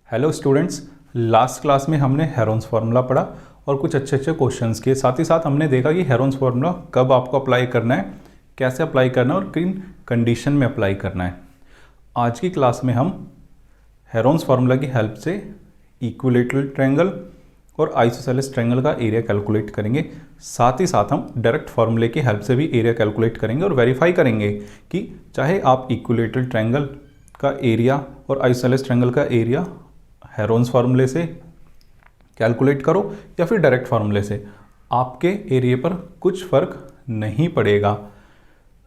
Hello students, last class में हमने Heron's formula पढ़ा और कुछ अच्छे अच्छे क्वेश्चंस किए। साथ ही साथ हमने देखा कि हेरोन्स फार्मूला कब आपको अप्लाई करना है, कैसे अप्लाई करना है और किन कंडीशन में अप्लाई करना है। आज की क्लास में हम हेरोन्स फार्मूला की हेल्प से इक्विलैटरल ट्रायंगल और आइसोसेलेस ट्रायंगल का एरिया कैलकुलेट करेंगे। साथ ही साथ हम डायरेक्ट फार्मूले की हेल्प से भी एरिया कैलकुलेट करेंगे और वेरीफाई करेंगे कि चाहे आप इक्विलैटरल ट्रायंगल का एरिया और आइसोसेलेस ट्रायंगल का एरिया हेरोन्स फार्मूले से कैलकुलेट करो या फिर डायरेक्ट फार्मूले से, आपके एरिया पर कुछ फ़र्क नहीं पड़ेगा।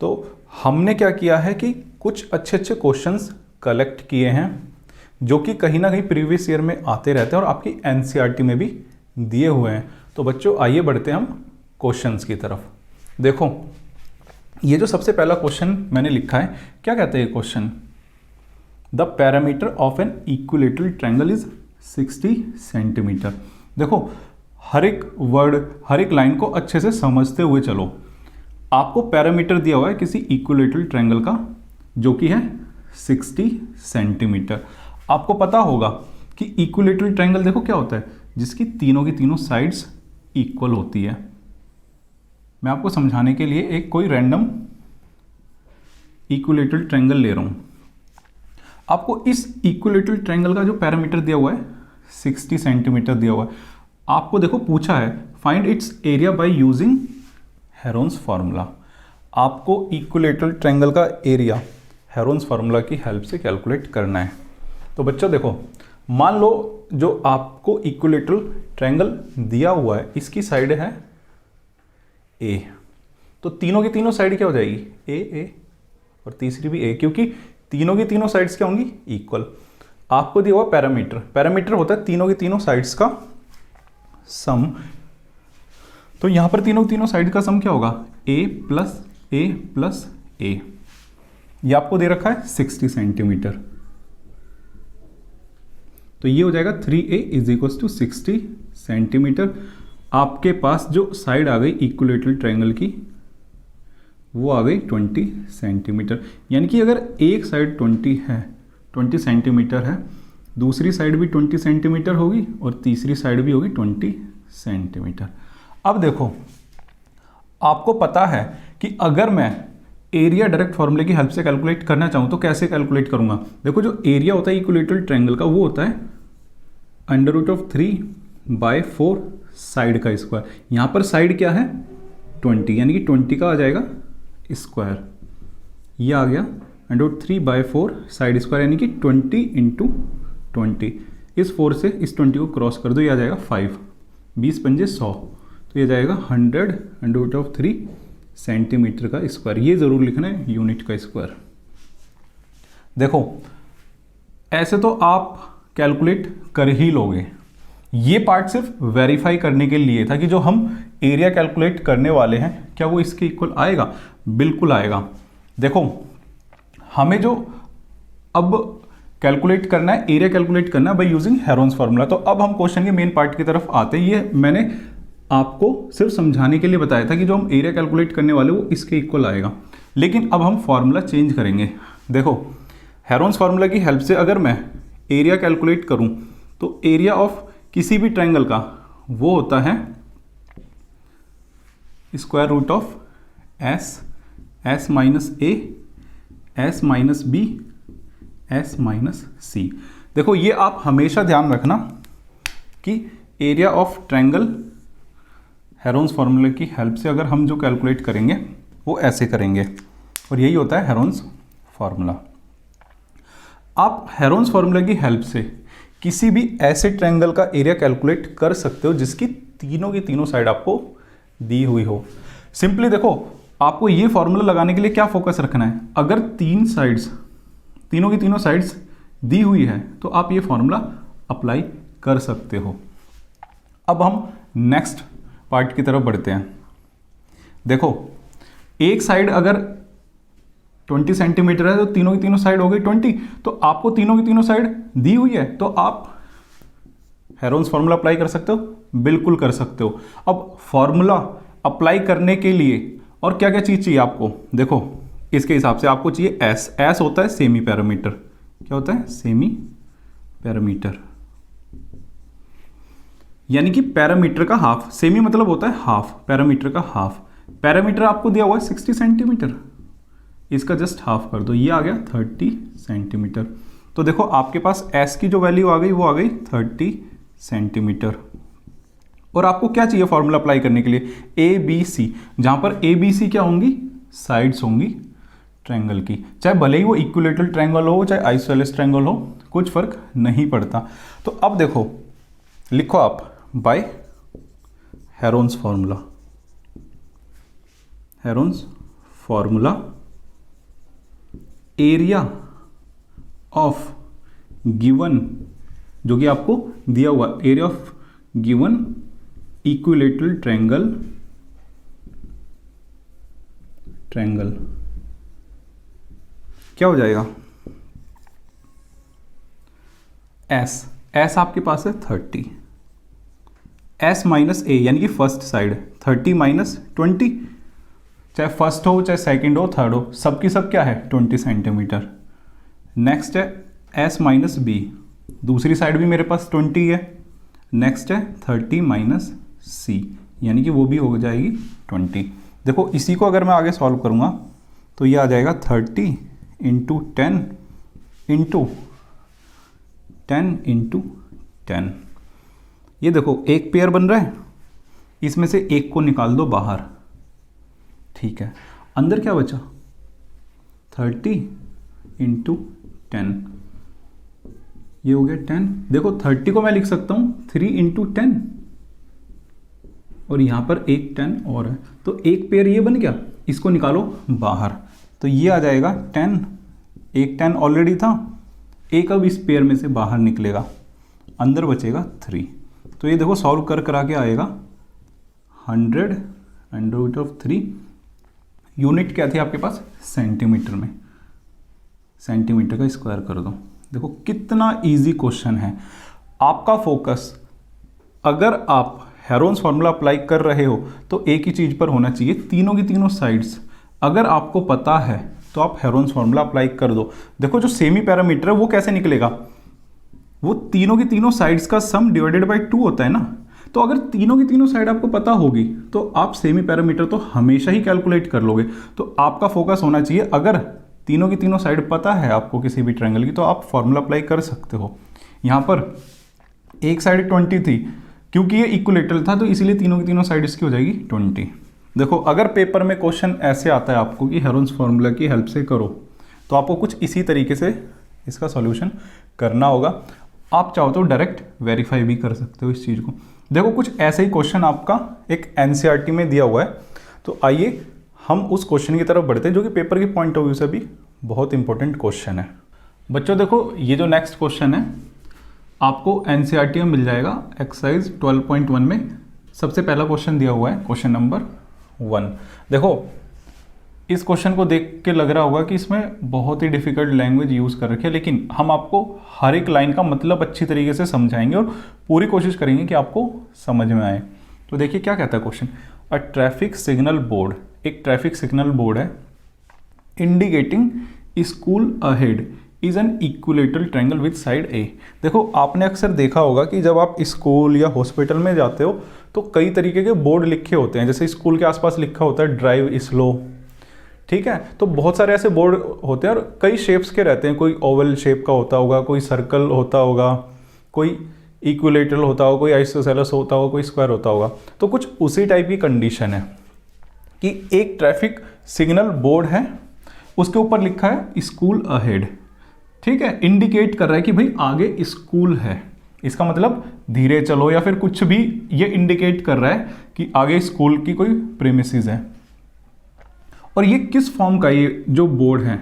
तो हमने क्या किया है कि कुछ अच्छे अच्छे क्वेश्चंस कलेक्ट किए हैं जो कि कहीं ना कहीं प्रीवियस ईयर में आते रहते हैं और आपकी एनसीईआरटी में भी दिए हुए हैं। तो बच्चों आइए बढ़ते हैं हम क्वेश्चंस की तरफ। देखो, ये जो सबसे पहला क्वेश्चन मैंने लिखा है, क्या कहते हैं question? The parameter of an equilateral triangle is 60 centimetre. देखो, हर एक वर्ड, हर एक लाइन को अच्छे से समझते हुए चलो। आपको पैरामीटर दिया हुआ है किसी इक्विलैटरल ट्रायंगल का जो कि है 60 सेंटीमीटर। आपको पता होगा कि इक्विलैटरल ट्रायंगल देखो क्या होता है, जिसकी तीनों की तीनों साइड्स इक्वल होती है। मैं आपको समझाने के लिए एक कोई रैंडम इक्विलैटरल ट्रायंगल ले रहा हूं। आपको इस इक्विलैटरल ट्रायंगल का जो पैरामीटर दिया हुआ है 60 सेंटीमीटर दिया हुआ है। आपको देखो पूछा है find its area by using Heron's formula. आपको इक्विलैटरल ट्रायंगल का एरिया हेरोन्स फार्मूला की हेल्प से कैलकुलेट करना है। तो बच्चों देखो, मान लो जो आपको इक्विलैटरल ट्रायंगल दिया हुआ है इसकी साइड है ए, तो तीनों की तीनों साइड क्या हो जाएगी? ए और तीसरी भी ए, क्योंकि तीनों की तीनों साइड्स क्या होंगी? इक्वल। आपको दिया हुआ पैरामीटर, पैरामीटर होता है तीनों की तीनों साइड्स का सम। तो यहां पर तीनों की तीनों साइड का सम क्या होगा? ए प्लस ए। ये आपको दे रखा है 60 सेंटीमीटर, तो ये हो जाएगा 3a is equal to 60 centimetre. आपके पास जो साइड आ गई इक्विलैटरल ट्रायंगल की वो आ गई 20 सेंटीमीटर। यानी कि अगर एक साइड 20 सेंटीमीटर है, दूसरी साइड भी 20 सेंटीमीटर होगी और तीसरी साइड भी होगी 20 सेंटीमीटर। अब देखो, आपको पता है कि अगर मैं एरिया डायरेक्ट फार्मूले की हेल्प से कैलकुलेट करना चाहूँ तो कैसे कैलकुलेट करूँगा? देखो, जो एरिया होता है इक्विलैटरल ट्रायंगल का वो होता है √3/4 साइड का स्क्वायर। यहाँ पर साइड क्या है? 20, यानी कि 20 का आ जाएगा स्क्वायर। ये आ गया √3/4 साइड स्क्वायर, यानी कि 20 × 20। इस 4 से इस 20 को क्रॉस कर दो, ये आ जाएगा 5, 20 पंजे 100, तो ये जाएगा 100 √3 सेंटीमीटर का स्क्वायर। ये जरूर लिखना है, यूनिट का स्क्वायर। देखो, ऐसे तो आप कैलकुलेट कर ही लोगे। ये पार्ट सिर्फ वेरीफाई करने के लिए था कि जो हम एरिया कैलकुलेट करने वाले हैं क्या वो इसके इक्वल आएगा? बिल्कुल आएगा। देखो, हमें जो अब कैलकुलेट करना है, एरिया कैलकुलेट करना है बाय यूजिंग हेरोन्स फार्मूला। तो अब हम क्वेश्चन के मेन पार्ट की तरफ आते हैं। ये मैंने आपको सिर्फ समझाने के लिए बताया था कि जो हम एरिया कैलकुलेट करने वाले वो इसके इक्वल आएगा, लेकिन अब हम फार्मूला चेंज करेंगे। देखो, हेरोन्स फार्मूला की हेल्प से अगर मैं एरिया कैलकुलेट करूं तो एरिया ऑफ किसी भी ट्रायंगल का वो होता है square root of s minus a, s minus b, s minus c. देखो, ये आप हमेशा ध्यान रखना कि एरिया ऑफ ट्रायंगल हेरोन्स फार्मूले की हेल्प से अगर हम जो कैलकुलेट करेंगे वो ऐसे करेंगे, और यही होता है हेरोन्स फार्मूला। आप हेरोन्स फार्मूला की हेल्प से किसी भी ऐसे ट्रायंगल का एरिया कैलकुलेट कर सकते हो जिसकी तीनों की तीनों साइड आपको दी हुई हो। सिंपली देखो, आपको ये फॉर्मूला लगाने के लिए क्या फोकस रखना है? अगर तीनों की तीनों साइड्स दी हुई है तो आप ये फॉर्मूला अप्लाई कर सकते हो। अब हम नेक्स्ट पार्ट की तरफ बढ़ते हैं। देखो, एक साइड अगर 20 सेंटीमीटर है तो तीनों की तीनों साइड हो गई 20, तो आपको तीनों की तीनों साइड दी हुई है तो आप हेरोन्स फार्मूला अप्लाई कर सकते हो? बिल्कुल कर सकते हो। अब फार्मूला अप्लाई करने के लिए और क्या क्या चीज चाहिए आपको? देखो, इसके हिसाब से आपको चाहिए एस होता है सेमी पैरामीटर। क्या होता है? Semi parameter. यानी कि पैरामीटर का हाफ, सेमी मतलब होता है हाफ, पैरामीटर का हाफ। पैरामीटर आपको दिया हुआ है 60 सेंटीमीटर, इसका जस्ट हाफ कर दो, ये आ गया 30 सेंटीमीटर। तो देखो आपके पास एस की जो वैल्यू आ गई वो आ गई 30 सेंटीमीटर। और आपको क्या चाहिए फॉर्मूला अप्लाई करने के लिए, ए बी सी, जहां पर ए बी सी क्या होंगी, साइड्स होंगी ट्रायंगल की, चाहे भले ही वो इक्विलेटरल ट्रायंगल हो चाहे आइसोसेलेस ट्रायंगल हो, कुछ फर्क नहीं पड़ता। तो अब देखो लिखो आप by Heron's formula, Heron's formula area of given, जो कि आपको दिया हुआ area of given equilateral triangle, triangle क्या हो जाएगा, एस, एस आपके पास है 30, एस माइनस ए यानी कि फर्स्ट साइड 30 माइनस 20, चाहे फर्स्ट हो चाहे सेकंड हो थर्ड हो, सबकी सब क्या है 20 सेंटीमीटर। नेक्स्ट है एस माइनस बी, दूसरी साइड भी मेरे पास 20 है। नेक्स्ट है 30 माइनस सी, यानी कि वो भी हो जाएगी 20। देखो इसी को अगर मैं आगे सॉल्व करूँगा तो ये आ जाएगा 30 इंटू 10 इंटू 10 इंटू 10। ये देखो एक पेयर बन रहा है, इसमें से एक को निकाल दो बाहर, ठीक है, अंदर क्या बचा 30 इंटू 10, ये हो गया 10। देखो 30 को मैं लिख सकता हूँ 3 इंटू 10, और यहाँ पर एक 10 और है, तो एक पेयर ये बन गया, इसको निकालो बाहर, तो ये आ जाएगा 10, एक 10 ऑलरेडी था, एक अब इस पेयर में से बाहर निकलेगा, अंदर बचेगा 3। तो ये देखो सॉल्व कर करा के आएगा 100 अंडर रूट ऑफ 3, यूनिट क्या थी आपके पास सेंटीमीटर में, सेंटीमीटर का स्क्वायर कर दो। देखो कितना इजी क्वेश्चन है। आपका फोकस, अगर आप हेरोन्स फार्मूला अप्लाई कर रहे हो तो एक ही चीज़ पर होना चाहिए, तीनों की तीनों साइड्स अगर आपको पता है तो आप हेरोन्स फार्मूला अप्लाई कर दो। देखो जो सेमी पैरामीटर है वो कैसे निकलेगा, वो तीनों की तीनों साइड्स का सम डिवाइडेड बाय 2 होता है ना। तो अगर तीनों की तीनों साइड आपको पता होगी तो आप सेमी पैरामीटर तो हमेशा ही कैलकुलेट कर लोगे। तो आपका फोकस होना चाहिए, अगर तीनों की तीनों साइड पता है आपको किसी भी ट्रायंगल की तो आप फॉर्मूला अप्लाई कर सकते हो। यहाँ पर एक साइड 20 थी, क्योंकि ये इक्विलेटरल था तो इसीलिए तीनों की तीनों साइड इसकी हो जाएगी 20। देखो अगर पेपर में क्वेश्चन ऐसे आता है आपको कि हेरोन्स फार्मूला की हेल्प से करो, तो आपको कुछ इसी तरीके से इसका सॉल्यूशन करना होगा। आप चाहो तो डायरेक्ट वेरीफाई भी कर सकते हो इस चीज़ को। देखो कुछ ऐसे ही क्वेश्चन आपका एक एनसीईआरटी में दिया हुआ है, तो आइए हम उस क्वेश्चन की तरफ बढ़ते हैं जो कि पेपर के पॉइंट ऑफ व्यू से भी बहुत इंपॉर्टेंट क्वेश्चन है। बच्चों देखो ये जो नेक्स्ट क्वेश्चन है आपको एनसीईआरटी में मिल जाएगा एक्सरसाइज 12.1 में। सबसे पहला क्वेश्चन दिया हुआ है क्वेश्चन नंबर 1। देखो इस क्वेश्चन को देख के लग रहा होगा कि इसमें बहुत ही डिफिकल्ट लैंग्वेज यूज़ कर रखी है, लेकिन हम आपको हर एक लाइन का मतलब अच्छी तरीके से समझाएंगे और पूरी कोशिश करेंगे कि आपको समझ में आए। तो देखिए क्या कहता है question, a traffic signal board, एक ट्रैफिक सिग्नल बोर्ड है, indicating school ahead is an equilateral triangle with side a. देखो आपने अक्सर देखा होगा कि जब आप स्कूल या हॉस्पिटल में जाते हो तो कई तरीके के बोर्ड लिखे होते हैं, जैसे स्कूल के आसपास लिखा होता है ड्राइव स्लो, ठीक है। तो बहुत सारे ऐसे बोर्ड होते हैं और कई शेप्स के रहते हैं, कोई ओवल शेप का होता होगा, कोई सर्कल होता होगा, कोई इक्विलेटरल होता होगा, कोई आइसोसेलेस होता होगा, कोई स्क्वायर होता होगा। तो कुछ उसी टाइप की कंडीशन है कि एक ट्रैफिक सिग्नल बोर्ड है, उसके ऊपर लिखा है स्कूल अहेड, ठीक है, इंडिकेट कर रहा है कि भाई आगे स्कूल है, इसका मतलब धीरे चलो, या फिर कुछ भी ये इंडिकेट कर रहा है कि आगे स्कूल की कोई प्रीमिसेस है। और ये किस फॉर्म का ये जो बोर्ड है,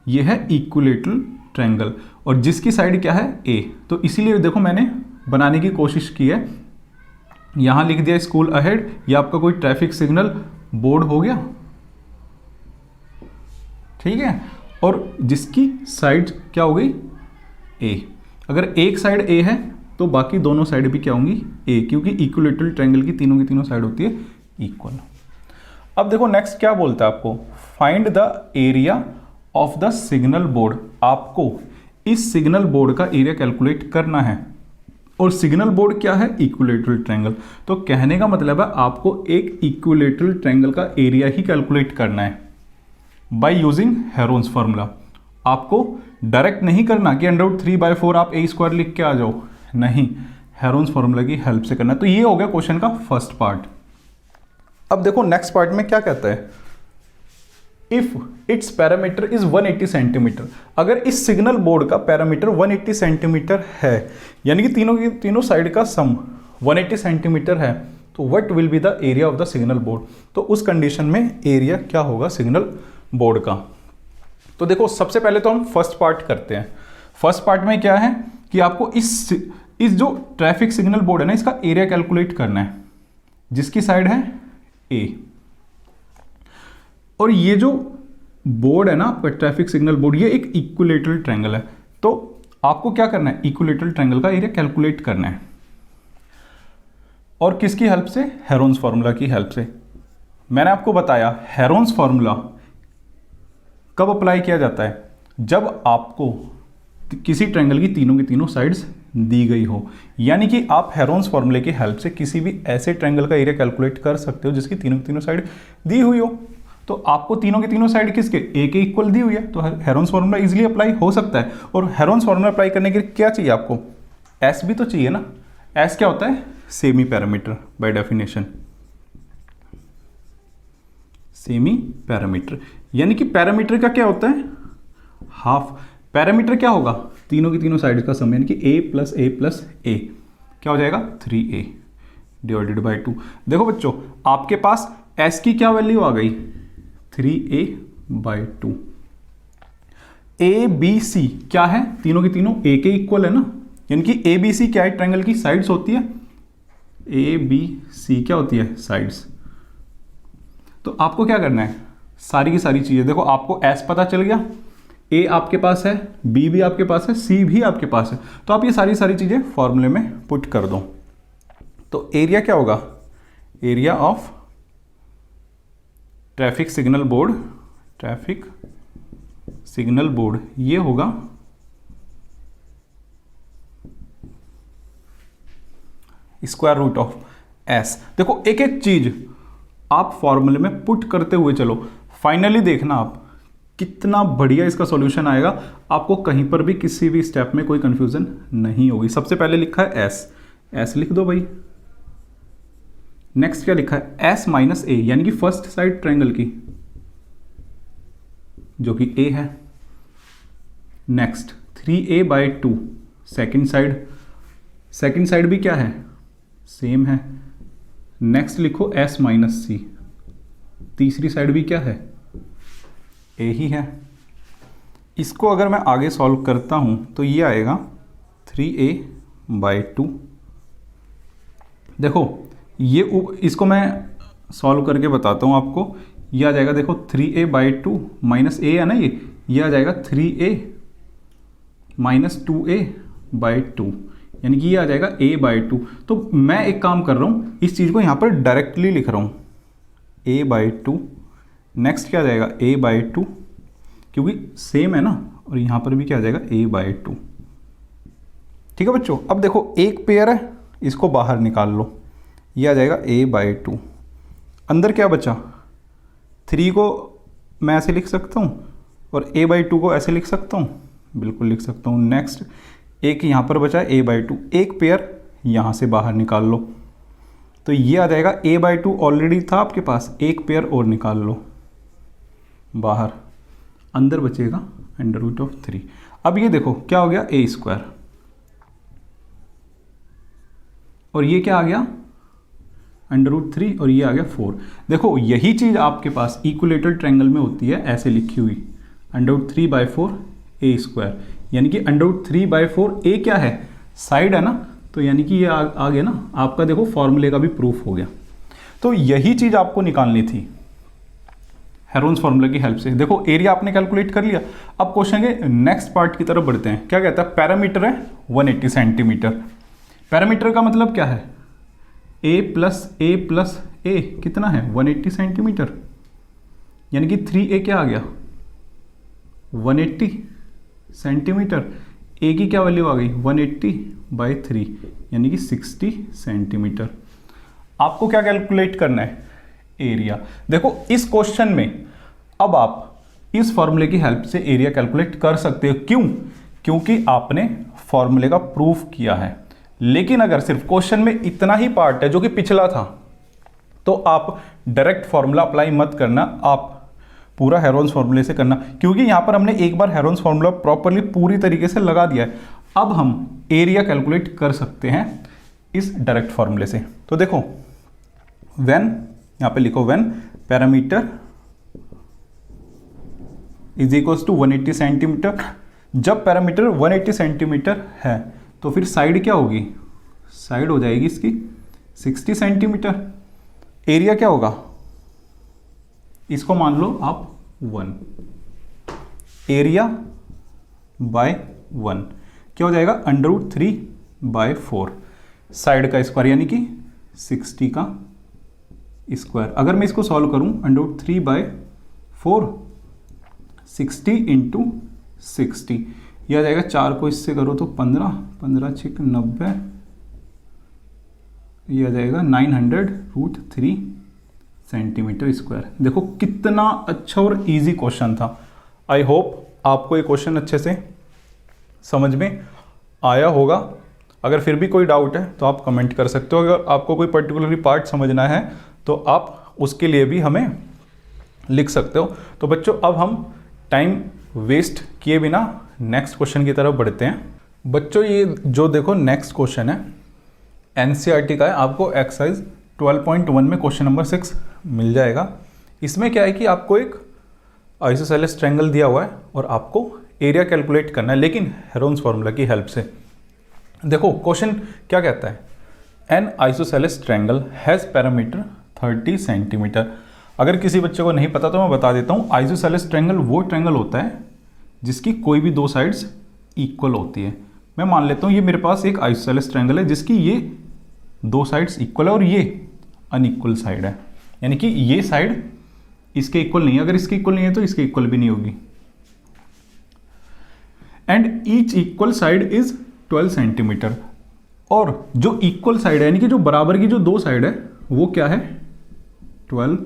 ये है इक्विलेटरल ट्रायंगल, और जिसकी साइड क्या है ए। तो इसीलिए देखो मैंने बनाने की कोशिश की है, यहां लिख दिया स्कूल अहेड, ये आपका कोई ट्रैफिक सिग्नल बोर्ड हो गया, ठीक है, और जिसकी साइड क्या हो गई ए। अगर एक साइड ए है तो बाकी दोनों साइड भी क्या होंगी ए, क्योंकि इक्विलेटरल ट्रायंगल की तीनों साइड होती है इक्वल। अब देखो नेक्स्ट क्या बोलता है आपको, find the area of the signal board. आपको इस सिग्नल बोर्ड का एरिया कैलकुलेट करना है। और सिग्नल बोर्ड क्या है, इक्विलेटरल ट्रायंगल। तो कहने का मतलब है आपको एक इक्विलेटरल ट्रायंगल का एरिया ही कैलकुलेट करना है बाय यूजिंग हेरोन्स फार्मूला। आपको डायरेक्ट नहीं करना कि √3/4 आप a² लिख के आ जाओ, नहीं, हेरोन्स फार्मूला की हेल्प से करना है। तो ये हो गया क्वेश्चन का फर्स्ट पार्ट। अब देखो नेक्स्ट पार्ट में क्या कहता है, if it's parameter is 180 centimetre. अगर इस सिग्नल बोर्ड का पैरामीटर 180 सेंटीमीटर है, यानी कि तीनों साइड का सम 180 सेंटीमीटर है, तो what will be the area of the signal board. तो उस कंडीशन में एरिया क्या होगा सिग्नल बोर्ड का। तो देखो सबसे पहले तो हम फर्स्ट पार्ट करते हैं। फर्स्ट पार्ट में क्या है कि आपको इस जो ट्रैफिक सिग्नल बोर्ड है ना, इसका एरिया कैलकुलेट करना है, जिसकी साइड है ए। और ये जो बोर्ड है ना आपका ट्रैफिक सिग्नल बोर्ड, ये एक इक्विलेटरल ट्रायंगल है। तो आपको क्या करना है, इक्विलेटरल ट्रायंगल का एरिया कैलकुलेट करना है। और किसकी हेल्प से, हेरोन्स फार्मूला की हेल्प से। मैंने आपको बताया हेरोन्स फार्मूला कब अप्लाई किया जाता है, जब आपको किसी ट्रायंगल की तीनों साइड्स दी गई हो। यानी कि आप हेरोन्स फार्मूले की हेल्प से किसी भी ऐसे ट्रायंगल का एरिया कैलकुलेट कर सकते हो जिसकी तीनों साइड दी हुई हो। तो आपको तीनों साइड किसके, ए के इक्वल दी हुई है, तो हेरोन्स फार्मूला इजीली अप्लाई हो सकता है। और हेरोन्स फार्मूला अप्लाई करने के लिए क्या चाहिए आपको, एस भी तो चाहिए ना। एस क्या होता है, semi parameter by definition. Semi parameter यानी कि पैरामीटर का क्या होता है, हाफ। पैरामीटर क्या होगा, तीनों साइड का सम, यानी कि a प्लस ए क्या हो जाएगा 3a डिवाइडेड बाय 2। देखो बच्चों आपके पास s की क्या वैल्यू आ गई, 3a bye 2। A B C क्या है, तीनों a के इक्वल है ना, यानी कि ए बी सी क्या है, ट्रायंगल की साइड्स होती है। ए बी सी क्या होती है, साइड्स। तो आपको क्या करना है, सारी की सारी चीजें देखो, आपको s पता चल गया, ए आपके पास है, बी भी आपके पास है, सी भी आपके पास है। तो आप ये सारी चीजें फॉर्मूले में पुट कर दो। तो एरिया क्या होगा, area of traffic signal board ये होगा स्क्वायर रूट ऑफ एस। देखो एक एक चीज आप फॉर्मूले में पुट करते हुए चलो, फाइनली देखना आप कितना बढ़िया इसका सॉल्यूशन आएगा। आपको कहीं पर भी किसी भी स्टेप में कोई कंफ्यूजन नहीं होगी। सबसे पहले लिखा है एस लिख दो भाई। नेक्स्ट क्या लिखा है, एस माइनस ए, यानी कि फर्स्ट साइड ट्रायंगल की जो कि ए है। Next 3a bye 2 second side भी क्या है, सेम है। नेक्स्ट लिखो s माइनस सी, तीसरी साइड भी क्या है, ए ही है। इसको अगर मैं आगे सॉल्व करता हूं तो ये आएगा 3a बाय 2। देखो ये इसको मैं सॉल्व करके बताता हूं आपको। ये आ जाएगा देखो 3a बाय 2 माइनस ए है ना, ये आ जाएगा 3a माइनस 2a बाय 2, यानी कि ये आ जाएगा a बाय 2। तो मैं एक काम कर रहा हूँ, इस चीज़ को यहाँ पर डायरेक्टली लिख रहा हूँ, a बाय 2। नेक्स्ट क्या आ जाएगा a बाय 2, क्योंकि सेम है ना, और यहाँ पर भी क्या आ जाएगा a बाय 2। ठीक है बच्चों, अब देखो एक पेयर है, इसको बाहर निकाल लो, ये आ जाएगा a बाय 2। अंदर क्या बचा, 3 को मैं ऐसे लिख सकता हूँ और a बाय 2 को ऐसे लिख सकता हूँ, बिल्कुल लिख सकता हूँ। नेक्स्ट एक यहाँ पर बचा a बाय 2, एक पेयर यहाँ से बाहर निकाल लो, तो ये आ जाएगा a बाय 2 ऑलरेडी था आपके पास, एक पेयर और निकाल लो बाहर, अंदर बचेगा अंडर रूट ऑफ 3। अब ये देखो क्या हो गया, a स्क्वायर, और ये क्या आ गया अंडर रूट 3, और ये आ गया 4। देखो यही चीज़ आपके पास इक्विलेटरल ट्रायंगल में होती है, ऐसे लिखी हुई, अंडर रूट 3/4 a स्क्वायर, यानी कि अंडर रूट 3/4 a क्या है, साइड है ना, तो यानी कि ये आ गया ना आपका, देखो फॉर्मूले का भी प्रूफ हो गया। तो यही चीज़ आपको निकालनी थी हेरोन्स फार्मूला की हेल्प से। देखो एरिया आपने कैलकुलेट कर लिया। अब क्वेश्चन के नेक्स्ट पार्ट की तरफ बढ़ते हैं। क्या कहता है, पैरामीटर है 180 सेंटीमीटर। पैरामीटर का मतलब क्या है, a प्लस a कितना है 180 सेंटीमीटर, यानी कि 3a क्या आ गया 180 सेंटीमीटर। ए की क्या वैल्यू आ गई 180/3 यानी कि 60 सेंटीमीटर। आपको क्या कैलकुलेट करना है, एरिया। देखो इस क्वेश्चन में अब आप इस फॉर्मूले की हेल्प से एरिया कैलकुलेट कर सकते हो। क्यों? क्योंकि आपने फॉर्मूले का प्रूफ किया है। लेकिन अगर सिर्फ क्वेश्चन में इतना ही पार्ट है जो कि पिछला था, तो आप डायरेक्ट फॉर्मूला अप्लाई मत करना, आप पूरा हेरोन्स फॉर्मूले से करना, क्योंकि यहां पर हमने एक बार हेरोन्स फॉर्मूला प्रॉपरली पूरी तरीके से लगा दिया है। अब हम एरिया कैलकुलेट कर सकते हैं इस डायरेक्ट फॉर्मूले से। तो देखो व्हेन, यहां पे लिखो when parameter is equals to 180 centimetre. जब पैरामीटर 180 सेंटीमीटर है तो फिर साइड क्या होगी, साइड हो जाएगी इसकी 60 सेंटीमीटर। एरिया क्या होगा, इसको मान लो आप 1, एरिया बाय 1 क्या हो जाएगा, √3/4, साइड का स्क्वायर यानी कि 60 का स्क्वायर। अगर मैं इसको सॉल्व करूं, √3/4 60 इंटू 60, यह आ जाएगा, 4 को इससे करो तो 15, 15 6 90, यह आ जाएगा 900√3 सेंटीमीटर स्क्वायर। देखो कितना अच्छा और इजी क्वेश्चन था। आई होप आपको ये क्वेश्चन अच्छे से समझ में आया होगा। अगर फिर भी कोई डाउट है तो आप कमेंट कर सकते हो। अगर आपको कोई पर्टिकुलरली पार्ट समझना है तो आप उसके लिए भी हमें लिख सकते हो। तो बच्चों अब हम टाइम वेस्ट किए बिना नेक्स्ट क्वेश्चन की तरफ बढ़ते हैं। बच्चों ये जो देखो नेक्स्ट क्वेश्चन है एनसीईआरटी का है, आपको एक्सरसाइज 12.1 में क्वेश्चन नंबर 6 मिल जाएगा। इसमें क्या है कि आपको एक आइसोसेलेस ट्रायंगल दिया हुआ है और आपको एरिया कैलकुलेट करना है, लेकिन हेरोन्स फार्मूला की हेल्प से। देखो क्वेश्चन क्या कहता है, N isosceles triangle has parameter 30 centimetre. अगर किसी बच्चे को नहीं पता तो मैं बता देता हूँ, आइसोसेलेस ट्रायंगल वो ट्रायंगल होता है जिसकी कोई भी दो साइड्स इक्वल होती है। मैं मान लेता हूँ ये मेरे पास एक आइसोसेलेस ट्रायंगल है जिसकी ये दो साइड्स इक्वल है और ये अनइक्वल साइड है, यानी कि ये साइड इसके इक्वल नहीं है। अगर इसके इक्वल नहीं है तो इसके इक्वल भी नहीं होगी। And each equal side is 12 centimetre. और जो इक्वल साइड है यानी कि जो बराबर की जो दो साइड है वो क्या है, 12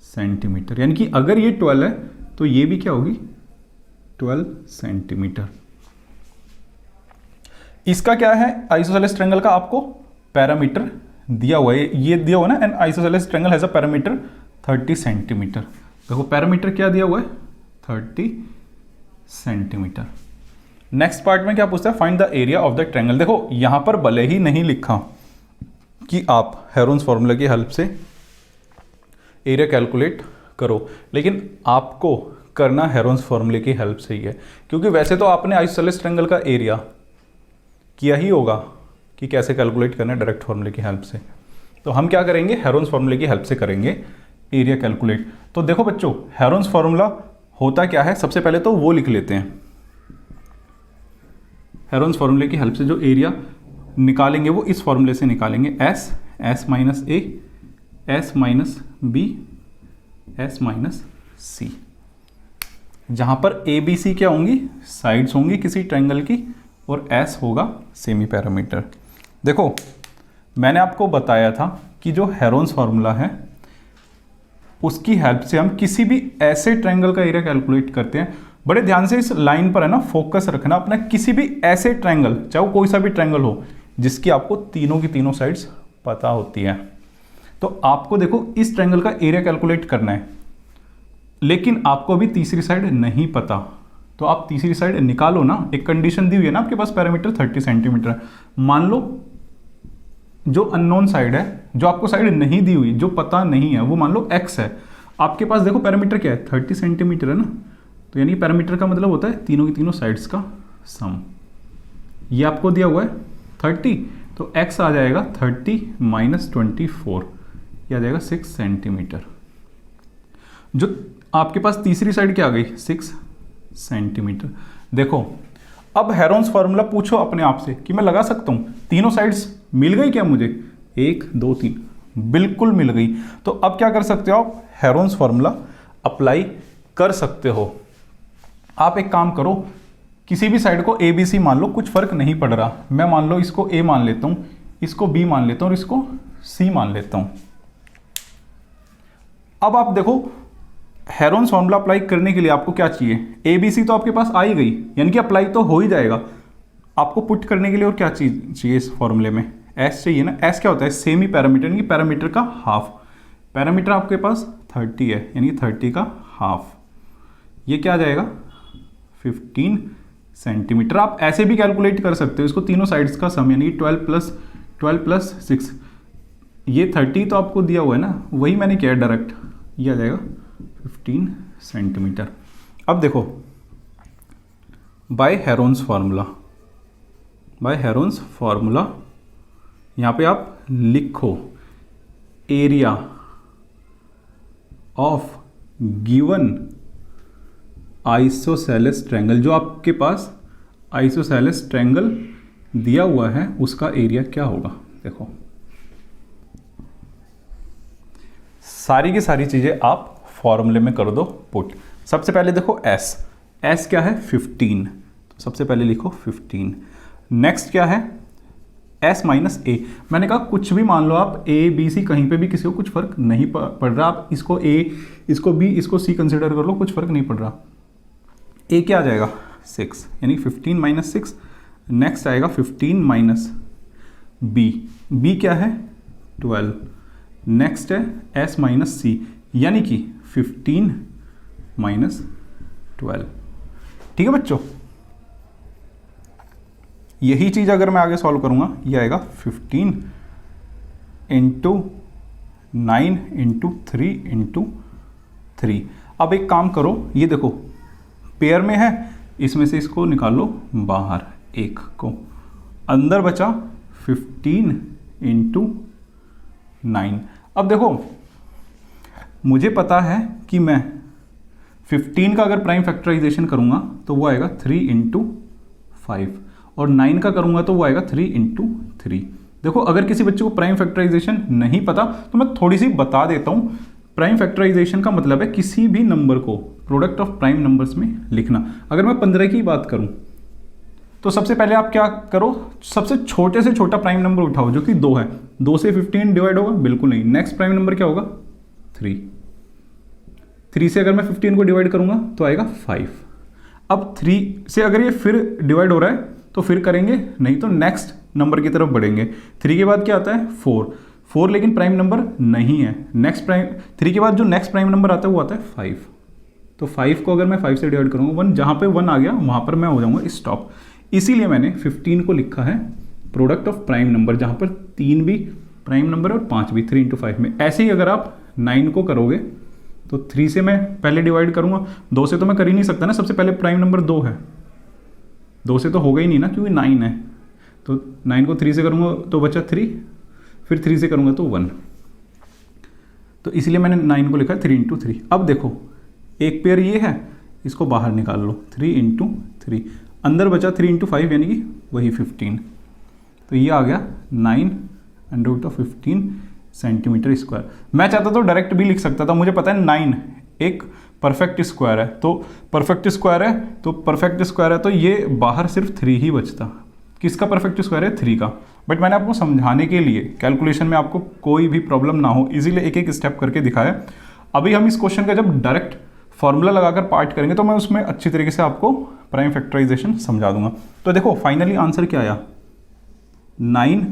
सेंटीमीटर। यानी कि अगर ये 12 है तो ये भी क्या होगी, 12 सेंटीमीटर। इसका क्या है, आइसोसेलेस ट्रायंगल का आपको पैरामीटर दिया हुआ है, ये दिया हुआ ना, N isosceles triangle has a parameter 30 centimetre. देखो पैरामीटर क्या दिया हुआ है, 30 सेंटीमीटर। नेक्स्ट पार्ट में क्या पूछता है, find the area of the triangle. देखो यहां पर भले ही नहीं लिखा कि आप हेरोन्स फॉर्मूला की हेल्प से एरिया कैलकुलेट करो, लेकिन आपको करना हेरोन्स फॉर्मूले की हेल्प से ही है, क्योंकि वैसे तो आपने आइसोसेलेस ट्रायंगल का एरिया किया ही होगा कि कैसे कैलकुलेट करना है डायरेक्ट फॉर्मूले की हेल्प से। तो हम क्या करेंगे, हेरोन्स फॉर्मूले की हेल्प से करेंगे एरिया कैलकुलेट। तो देखो बच्चों हेरोन्स फॉर्मूला होता क्या है, सबसे पहले तो वो लिख लेते हैं। हेरोन्स फॉर्मूले की हेल्प से जो एरिया निकालेंगे वो इस फॉर्मूले से निकालेंगे, s, s minus a, s minus b, s minus c. जहां पर ए बी सी क्या होंगी, साइड्स होंगी किसी ट्रायंगल की, और एस होगा सेमी पैरामीटर। देखो मैंने आपको बताया था कि जो हेरोन्स फार्मूला है उसकी हेल्प से हम किसी भी ऐसे ट्रायंगल का एरिया कैलकुलेट करते हैं। बड़े ध्यान से इस लाइन पर है ना फोकस रखना अपना, किसी भी ऐसे ट्रायंगल, चाहे वो कोई सा भी ट्रायंगल हो जिसकी आपको तीनों की तीनों साइड्स पता होती है। तो आपको देखो इस ट्रायंगल का एरिया कैलकुलेट करना है, लेकिन आपको अभी तीसरी साइड नहीं पता, तो आप तीसरी साइड निकालो ना। एक कंडीशन दी हुई है ना आपके पास, पैरामीटर 30 सेंटीमीटर। मान लो जो अननोन साइड है, जो आपको साइड नहीं दी हुई, जो पता नहीं है, वो मान लो x है। आपके पास देखो पैरामीटर क्या है, 30 सेंटीमीटर है ना, तो यानी पैरामीटर का मतलब होता है तीनों की तीनों साइड्स का सम। ये आपको दिया हुआ है 30, तो x आ जाएगा 30 माइनस 24, यह आ जाएगा 6 सेंटीमीटर। जो आपके पास तीसरी साइड क्या आ गई, 6 सेंटीमीटर। देखो अब हेरोन्स फार्मूला पूछो अपने आप से कि मैं लगा सकता हूं, तीनों साइड्स मिल गई क्या मुझे, 1 2 3, बिल्कुल मिल गई। तो अब क्या कर सकते हो आप, हेरोन्स फार्मूला अप्लाई कर सकते हो। आप एक काम करो, किसी भी साइड को ए बी सी मान लो, कुछ फर्क नहीं पड़ रहा। मैं मान लो इसको ए मान लेता हूँ, इसको बी मान लेता हूँ और इसको सी मान लेता हूँ। अब आप देखो हेरोन्स फॉर्मूला अप्लाई करने के लिए आपको क्या चाहिए, ए बी सी तो आपके पास आ ही गई, यानी कि अप्लाई तो हो ही जाएगा। आपको पुट करने के लिए और क्या चीज चाहिए इस फॉर्मूले में, एस चाहिए ना। एस क्या होता है, सेमी पैरामीटर, यानी कि पैरामीटर का हाफ। पैरामीटर आपके पास 30 है, यानी कि 30 का हाफ, ये क्या आ जाएगा 15 सेंटीमीटर। आप ऐसे भी कैलकुलेट कर सकते हो इसको, तीनों साइड्स का सम, यानी 12 प्लस 6, ये 30 तो आपको दिया हुआ है ना, वही मैंने किया डायरेक्ट, ये आ जाएगा 15 सेंटीमीटर। अब देखो बाय हेरोन्स फार्मूला यहाँ पे आप लिखो area of given isosceles triangle, जो आपके पास आइसोसेलेस ट्रायंगल दिया हुआ है उसका एरिया क्या होगा। देखो सारी की सारी चीजें आप फॉर्मूले में कर दो पुट। सबसे पहले देखो एस क्या है 15, तो सबसे पहले लिखो 15। नेक्स्ट क्या है एस माइनस ए, मैंने कहा कुछ भी मान लो आप, ए बी सी कहीं पे भी किसी को कुछ फर्क नहीं पड़ रहा, आप इसको ए इसको बी इसको सी कंसिडर कर लो, कुछ फर्क नहीं पड़ रहा। ए क्या आ जाएगा 6, यानी 15 माइनस 6। नेक्स्ट आएगा 15 माइनस बी क्या है 12। नेक्स्ट है एस माइनस सी, यानी कि 15 माइनस 12। ठीक है बच्चों, यही चीज अगर मैं आगे सॉल्व करूंगा, ये आएगा 15 इंटू 9 इंटू 3 इंटू 3। अब एक काम करो, ये देखो पेयर में है, इसमें से इसको निकालो बाहर, एक को अंदर बचा 15 इंटू 9। अब देखो मुझे पता है कि मैं 15 का अगर प्राइम फैक्टराइजेशन करूंगा तो वो आएगा 3 इंटू 5, और 9 का करूंगा तो वो आएगा 3 इंटू 3। देखो अगर किसी बच्चे को प्राइम फैक्टराइजेशन नहीं पता तो मैं थोड़ी सी बता देता हूं। प्राइम फैक्टराइजेशन का मतलब है किसी भी नंबर को प्रोडक्ट ऑफ प्राइम नंबर्स में लिखना। अगर मैं 15 की बात करूं तो सबसे पहले आप क्या करो, सबसे छोटे से छोटा प्राइम नंबर उठाओ जो कि 2 है। 2 से 15 डिवाइड होगा, बिल्कुल नहीं। नेक्स्ट प्राइम नंबर क्या होगा 3। 3 से अगर मैं 15 को डिवाइड करूंगा तो आएगा 5। अब 3 से अगर ये फिर डिवाइड हो रहा है तो फिर करेंगे, नहीं तो नेक्स्ट नंबर की तरफ बढ़ेंगे। 3 के बाद क्या आता है 4 लेकिन प्राइम नंबर नहीं है। नेक्स्ट प्राइम 3 के बाद जो नेक्स्ट प्राइम नंबर आता है वो आता है 5। तो 5 को अगर मैं 5 से डिवाइड करूंगा 1, जहां पे 1 आ गया वहां पर मैं हो जाऊंगा स्टॉप। इसीलिए मैंने 15 को लिखा है प्रोडक्ट ऑफ प्राइम नंबर, जहां पर 3 भी प्राइम नंबर है और 5 भी, 3 इंटू 5 में। ऐसे ही अगर आप 9 को करोगे तो 3 से मैं पहले डिवाइड करूंगा, 2 से तो मैं कर ही नहीं सकता ना, सबसे पहले प्राइम नंबर 2 है, 2 से तो होगा ही नहीं ना क्योंकि 9 है। तो 9 को 3 से करूंगा तो बचा 3, फिर 3 से करूंगा तो 1। तो इसलिए मैंने 9 को लिखा है 3 इंटू 3। अब देखो एक पेयर ये है, इसको बाहर निकाल लो, 3 इंटू 3, अंदर बचा 3 इंटू 5 यानी कि वही 15। तो ये आ गया 9√15 सेंटीमीटर स्क्वायर। मैं चाहता तो डायरेक्ट भी लिख सकता था, मुझे पता है 9 एक परफेक्ट स्क्वायर है, तो परफेक्ट स्क्वायर है तो ये बाहर सिर्फ 3 ही बचता। किसका परफेक्ट स्क्वायर है 3 का। बट मैंने आपको समझाने के लिए कैलकुलेशन में आपको कोई भी प्रॉब्लम ना हो, इजीली एक एक स्टेप करके दिखाया। अभी हम इस क्वेश्चन का जब डायरेक्ट फॉर्मूला लगाकर पार्ट करेंगे तो मैं उसमें अच्छी तरीके से आपको प्राइम फैक्टराइजेशन समझा दूंगा। तो देखो फाइनली आंसर क्या आया 9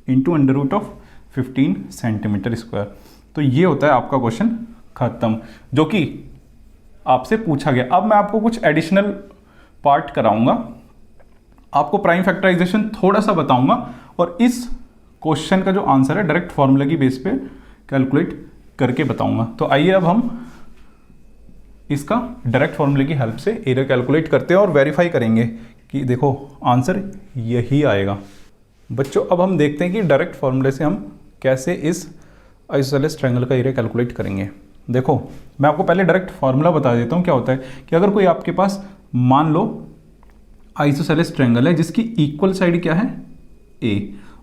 इंटू √15 सेंटीमीटर स्क्वायर। तो ये होता है आपका क्वेश्चन खत्म, जो कि आपसे पूछा गया। अब मैं आपको कुछ एडिशनल पार्ट कराऊंगा, आपको प्राइम फैक्टराइजेशन थोड़ा सा बताऊंगा और इस क्वेश्चन का जो आंसर है डायरेक्ट फॉर्मूला की बेस पे कैलकुलेट करके बताऊंगा। तो आइए अब हम इसका डायरेक्ट फॉर्मूले की हेल्प से एरिया कैलकुलेट करते हैं और वेरीफाई करेंगे कि देखो आंसर यही आएगा। बच्चों अब हम देखते हैं कि डायरेक्ट फॉर्मूले से हम कैसे इस आइसोसेलेस ट्रायंगल का एरिया कैलकुलेट करेंगे। देखो मैं आपको पहले डायरेक्ट फॉर्मूला बता देता हूँ। क्या होता है कि अगर कोई आपके पास मान लो आइसोसेलेस ट्रायंगल है जिसकी इक्वल साइड क्या है A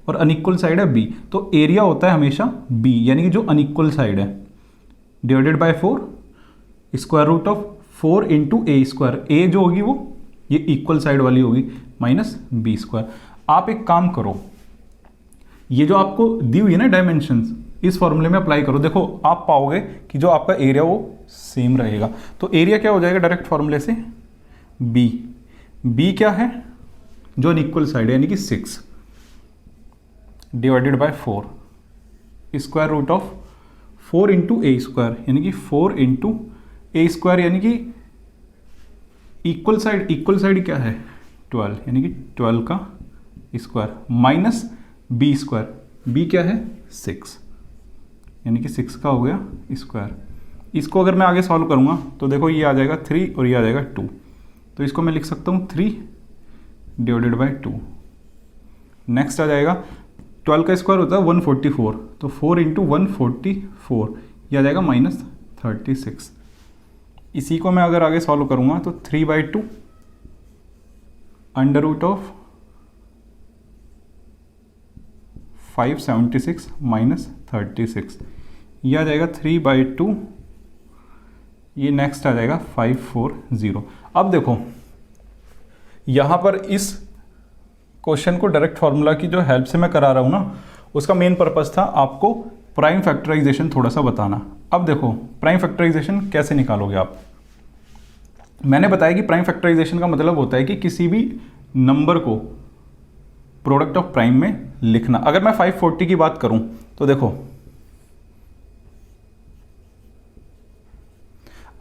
और अनइक्वल साइड है B, तो एरिया होता है हमेशा B, यानी कि जो अनइक्वल साइड है, divided by 4 square root of 4 into A square. A जो होगी वो ये इक्वल साइड वाली होगी -b²। आप एक काम करो, ये जो आपको दी हुई है ना डायमेंशंस, इस फॉर्मूले में अप्लाई करो, देखो आप पाओगे कि जो आपका एरिया वो सेम रहेगा। तो एरिया क्या हो जाएगा डायरेक्ट फॉर्मूले से, बी क्या है, जो अनइक्वल साइड है यानी कि 6 divided by 4 square root of 4 into a² यानी कि 4 इंटू a² यानी कि इक्वल साइड क्या है 12 यानी कि 12 का स्क्वायर माइनस b², b क्या है 6 यानी कि 6 का हो गया स्क्वायर। इसको अगर मैं आगे सॉल्व करूँगा तो देखो ये आ जाएगा 3 और ये आ जाएगा 2, तो इसको मैं लिख सकता हूँ 3 डिवाइडेड बाय 2। नेक्स्ट आ जाएगा 12 का स्क्वायर होता है 144, तो 4 इंटू 144 ये आ जाएगा -36। इसी को मैं अगर आगे सॉल्व करूँगा तो 3/2 अंडर रूट ऑफ 576 -36 ये आ जाएगा 3/2, ये नेक्स्ट आ जाएगा 540। अब देखो यहाँ पर इस क्वेश्चन को डायरेक्ट फार्मूला की जो हेल्प से मैं करा रहा हूँ ना, उसका मेन पर्पस था आपको प्राइम फैक्टराइजेशन थोड़ा सा बताना। अब देखो प्राइम फैक्टराइजेशन कैसे निकालोगे आप, मैंने बताया कि प्राइम फैक्टराइजेशन का मतलब होता है कि किसी भी नंबर को प्रोडक्ट ऑफ प्राइम में लिखना। अगर मैं 540 की बात करूं तो देखो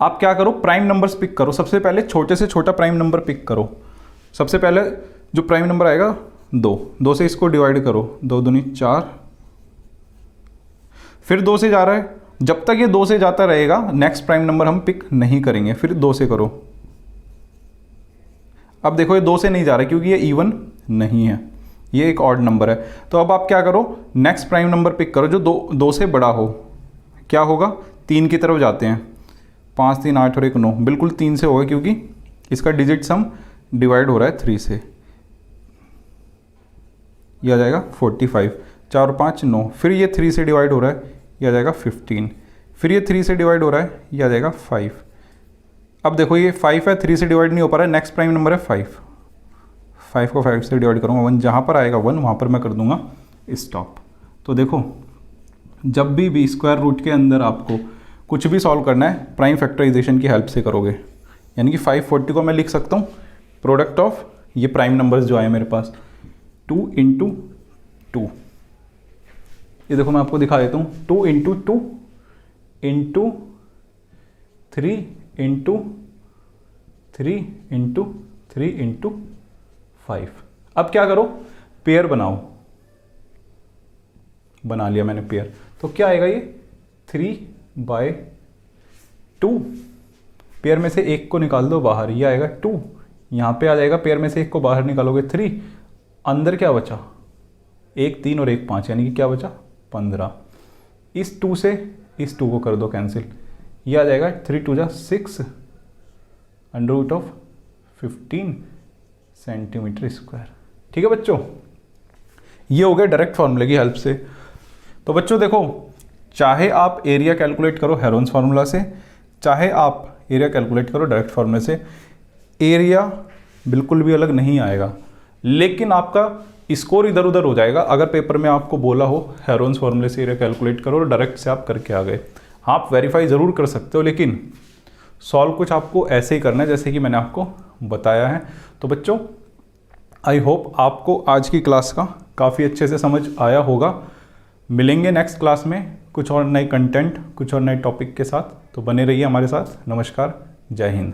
आप क्या करो, प्राइम नंबर्स पिक करो, सबसे पहले छोटे से छोटा प्राइम नंबर पिक करो। सबसे पहले जो प्राइम नंबर आएगा 2 से इसको डिवाइड करो, 2 दूनी 4, फिर 2 से जा रहा है, जब तक ये 2 से जाता रहेगा नेक्स्ट प्राइम नंबर हम पिक नहीं करेंगे, फिर 2 से करो। अब देखो ये 2 से नहीं जा रहा क्योंकि ये इवन नहीं है, ये एक ऑड नंबर है। तो अब आप क्या करो, नेक्स्ट प्राइम नंबर पिक करो जो 2 से बड़ा हो। क्या होगा, 3 की तरफ जाते हैं, 5 3 8 और 1 9, बिल्कुल 3 से होगा क्योंकि इसका डिजिट सम डिवाइड हो रहा है 3 से, ये आ जाएगा 45, 4 और 5 9, फिर ये 3 से डिवाइड हो रहा है, ये आ जाएगा 15, फिर ये 3 से डिवाइड हो रहा है, ये आ जाएगा 5। अब देखो ये 5 है, 3 से डिवाइड नहीं हो पा रहा है, नेक्स्ट प्राइम नंबर है 5 को 5 से डिवाइड करूँगा 1, जहाँ पर आएगा 1 वहाँ पर मैं कर दूंगा स्टॉप। तो देखो जब भी b² रूट के अंदर आपको कुछ भी सॉल्व करना है प्राइम फैक्टराइजेशन की हेल्प से करोगे, यानी कि 540 को मैं लिख सकता हूँ प्रोडक्ट ऑफ ये प्राइम नंबर्स जो आए मेरे पास 2 इंटू 2, ये देखो मैं आपको दिखा देता हूँ, 2 into 2 into 3 into 3 into 3 into 5। अब क्या करो, पेयर बनाओ, बना लिया मैंने पेयर, तो क्या आएगा ये 3/2, पेयर में से एक को निकाल दो बाहर, ये आएगा 2, यहाँ पे आ जाएगा पेयर में से एक को बाहर निकालोगे 3, अंदर क्या बचा 1 3 और 1 5, यानी कि क्या बचा 15। इस 2 से इस 2 को कर दो कैंसिल, ये आ जाएगा 3 2 जा 6 under root of 15 centimetre square. ठीक है बच्चों, ये हो गया डायरेक्ट फॉर्मूले की हेल्प से। तो बच्चों देखो, चाहे आप एरिया कैलकुलेट करो हेरोन्स फार्मूला से, चाहे आप एरिया कैलकुलेट करो डायरेक्ट फार्मूले से, एरिया बिल्कुल भी अलग नहीं आएगा, लेकिन आपका स्कोर इधर उधर हो जाएगा अगर पेपर में आपको बोला हो हेरोन्स फार्मूले से एरिया कैलकुलेट करो और डायरेक्ट से आप करके आ गए। आप वेरीफाई ज़रूर कर सकते हो, लेकिन सॉल्व कुछ आपको ऐसे ही करना है जैसे कि मैंने आपको बताया है। तो बच्चों आई होप आपको आज की क्लास का काफ़ी अच्छे से समझ आया होगा। मिलेंगे नेक्स्ट क्लास में कुछ और नए कंटेंट, कुछ और नए टॉपिक के साथ, तो बने रहिए हमारे साथ। नमस्कार, जय हिंद।